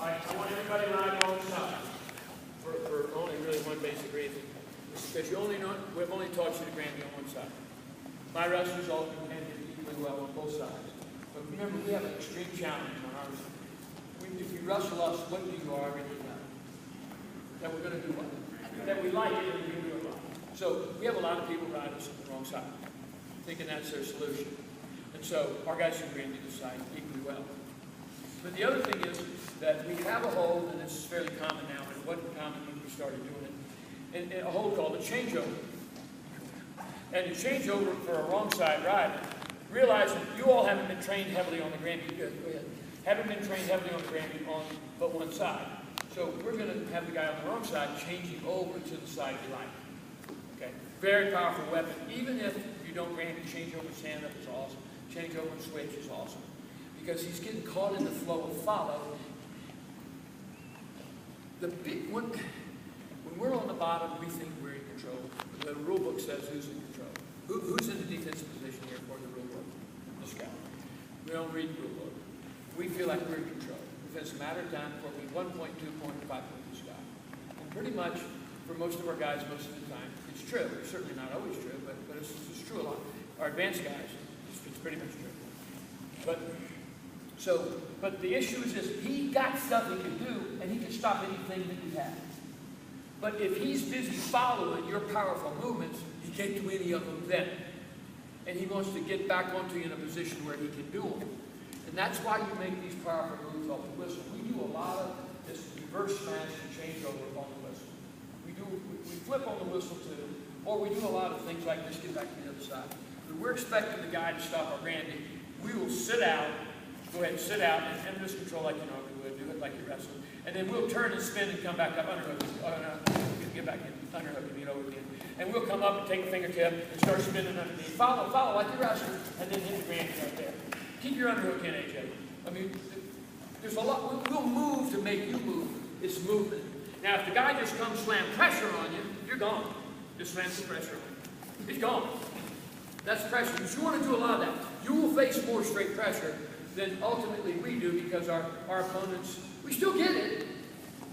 right, I want everybody riding on the side for only really one basic reason. Because we've only taught you to Granby on one side. My wrestlers all can do equally well on both sides. But remember, we have an extreme challenge on our side. If you wrestle us, what do you already know? That we're going to do what? That we like it and we're going to do it well. So we have a lot of people ride us on the wrong side, thinking that's their solution. And so our guys can Granby decide equally well. But the other thing is that we have a hold, and this is fairly common now, but it wasn't common when we started doing it, and a hold called a changeover. And the changeover for a wrong side ride, realizing you all haven't been trained heavily on the Granby, go ahead, haven't been trained heavily on the Granby on but one side. So we're going to have the guy on the wrong side changing over to the side you like. Okay, very powerful weapon. Even if you don't Granby, change over stand up is awesome. Change over and switch is awesome. Because he's getting caught in the flow of follow. The big one, when we're on the bottom, we think we're in control. The rule book says who's in control. Who's in the defensive position here for the rule book? The scout. We don't read the rule book. We feel like we're in control. If it's a matter of time before we 1 point, 2 point, 5 point the scout. And pretty much, for most of our guys, most of the time, it's true. It's certainly not always true, but it's true a lot. Our advanced guys, it's pretty much true. But the issue is this, he got stuff he can do, and he can stop anything that you have. But if he's busy following your powerful movements, he can't do any of them then. And he wants to get back onto you in a position where he can do them. And that's why you make these powerful moves off the whistle. We do a lot of this reverse smash and changeover on the whistle. We flip on the whistle too, or we do a lot of things like this, get back to the other side. But we're expecting the guy to stop our Granby. We will sit out, go ahead and sit out and just control like you normally would, do it like you wrestle. And then we'll turn and spin and come back up, underhook, get back in, underhook and get over again. And we'll come up and take a fingertip and start spinning underneath. Follow like you wrestle, and then hit the Granby right there. Keep your underhook in, AJ. I mean, there's a lot, we'll move to make you move. It's movement. Now, if the guy just comes slam pressure on you, you're gone. Just slam some pressure on you. He's gone. That's pressure. But you want to do a lot of that. You will face more straight pressure than ultimately we do because our opponents, we still get it.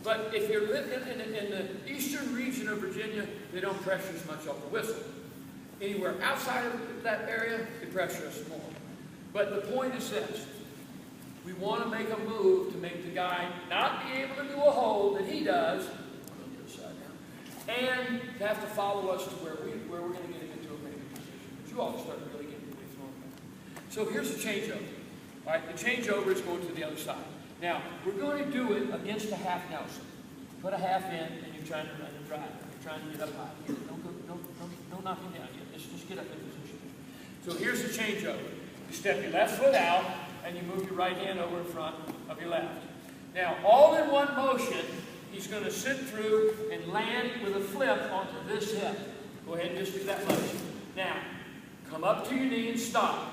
But if you're in the eastern region of Virginia, they don't pressure as much off the whistle. Anywhere outside of that area, they pressure us more. But the point is this. We want to make a move to make the guy not be able to do a hold that he does, on the other side now, and to have to follow us to where we're going to get him into a very good position. But you all start really getting really thrown back. So here's the changeover. All right, the changeover is going to the other side. Now, we're going to do it against a half Nelson. Put a half in, and you're trying to run and drive. You're trying to get up high. Don't knock him down yet. Just get up in position. So here's the changeover. You step your left foot out, and you move your right hand over in front of your left. Now, all in one motion, he's going to sit through and land with a flip onto this hip. Go ahead and just do that motion. Now, come up to your knee and stop.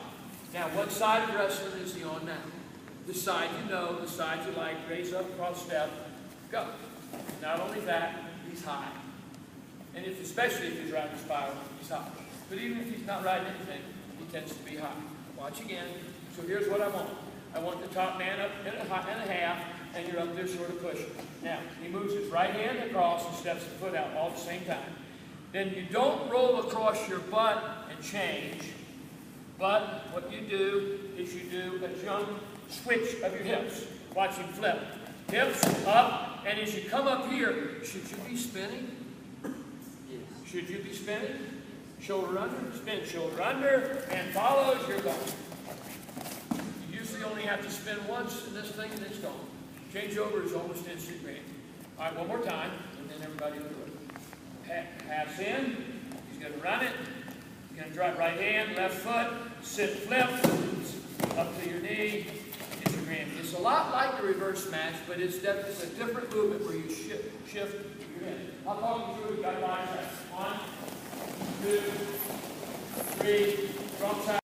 Now, what side of wrestling is he on now? The side you know, the side you like, raise up, cross step, go. Not only that, he's high. And especially if he's riding a spiral, he's high. But even if he's not riding anything, he tends to be high. Watch again. So here's what I want. I want the top man up and a half, and you're up there sort of pushing. Now, he moves his right hand across and steps the foot out all at the same time. Then you don't roll across your butt and change, but what you do is you do a jump switch of your hips. Watch him flip. Hips up, and as you come up here, should you be spinning? Yes. Should you be spinning? Shoulder under, spin, shoulder under, and follows, you're gone. You usually only have to spin once in this thing, and it's gone. Changeover is almost instant green. All right, one more time, and then everybody will do it. Halves in, he's going to run it. He's going to drive right hand, left foot, sit, flip, up to your knee, get your Granby. It's a lot like the reverse smash, but it's a different movement where you shift your head. I'll talk you through it. You got to line that. 1, 2, 3, wrong side.